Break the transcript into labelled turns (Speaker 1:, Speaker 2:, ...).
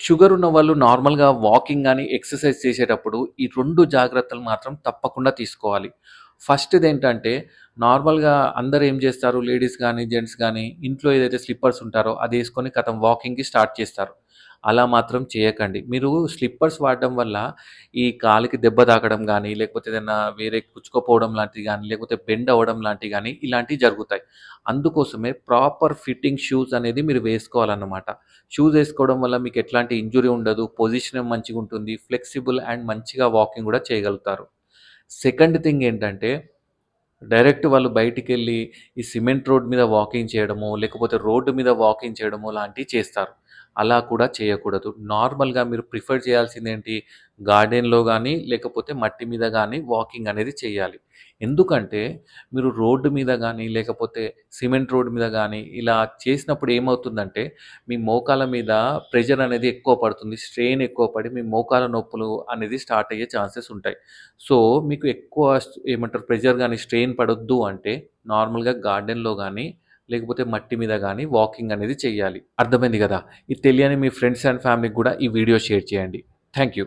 Speaker 1: Sugar ఉన్నవాళ్ళు నార్మల్‌గా walking గాని, ఎక్సర్సైజ్ చేసేటప్పుడు ఈ 2 జాగ్రత్తలు మాత్రం తప్పకుండా తీసుకోవాలి. ఫస్ట్‌దేంటంటే నార్మల్‌గా అందరూ ఏం చేస్తారు లేడీస్ గాని, జెంట్స్ గాని ఇంట్లో ఏదైతే స్లిప్పర్స్ ఉంటారో అదేసుకొని ఖతం వాకింగ్‌కి స్టార్ట్ చేస్తారు. అలా మాత్రం చేయకండి. మీరు స్లిప్పర్స్ వాడడం వల్ల ఈ కాలికి దెబ్బ తాకడం గాని, లేకపోతే ఏదన్నా వేరే కుచ్చుకోపోవడం లాంటివి గాని, లేకపోతే బెండ్ అవ్వడం లాంటివి గాని ఇలాంటివి జరుగుతాయి. అందుకోసమే ప్రాపర్ ఫిట్టింగ్ షూస్ అనేది మీరు వేసుకోవాలన్నమాట. షూస్ ఏసుకోవడం వల్ల మీకు ఎట్లాంటి ఇంజ్యూరీ ఉండదు. పొజిషన్ మంచిగుంటుంది. ఫ్లెక్సిబుల్ అండ్ మంచిగా వాకింగ్ గూడా చేయగలుగుతారు. సెకండ్ థింగ్ ఏంటంటే, డైరెక్ట్ వాళ్ళు బయటికెళ్ళి ఈ సిమెంట్ రోడ్ మీద వాకింగ్ చేయడమో, లేకపోతే రోడ్డు మీద వాకింగ్ చేయడమో లాంటివి చేస్తారు. అలా కూడా చేయకూడదు. నార్మల్‌గా మీరు ప్రిఫర్ చేయాల్సిందేంటి, గార్డెన్‌లో గానీ, లేకపోతే మట్టి మీద గానీ వాకింగ్ అనేది చేయాలి. ఎందుకంటే, మీరు రోడ్డు మీద గానీ, లేకపోతే సిమెంట్ రోడ్ మీద గానీ, ఇలా చేసినప్పుడు ఏమవుతుందంటే, మీ మోకాళ్ళ మీద ప్రెషర్ అనేది ఎక్కువ పడుతుంది. స్ట్రెయిన్ ఎక్కువ పడి, మీ మోకాళ్ళ నొప్పులు అనేది స్టార్ట్ అయ్యే ఛాన్సెస్ ఉంటాయి. సో, మీకు ఎక్కువ ఏమంటారు ప్రెషర్ గాని, స్ట్రెయిన్ పడొద్దు అంటే నార్మల్‌గా గార్డెన్‌లో గాని, లేకపోతే మట్టి మీద గాని వాకింగ్ అనేది చెయ్యాలి. అర్థమైంది గదా! ఇది తెలియని మీ ఫ్రెండ్స్ అండ్ ఫ్యామిలీకి గూడా ఈ వీడియో షేర్ చేయండి. Thank you.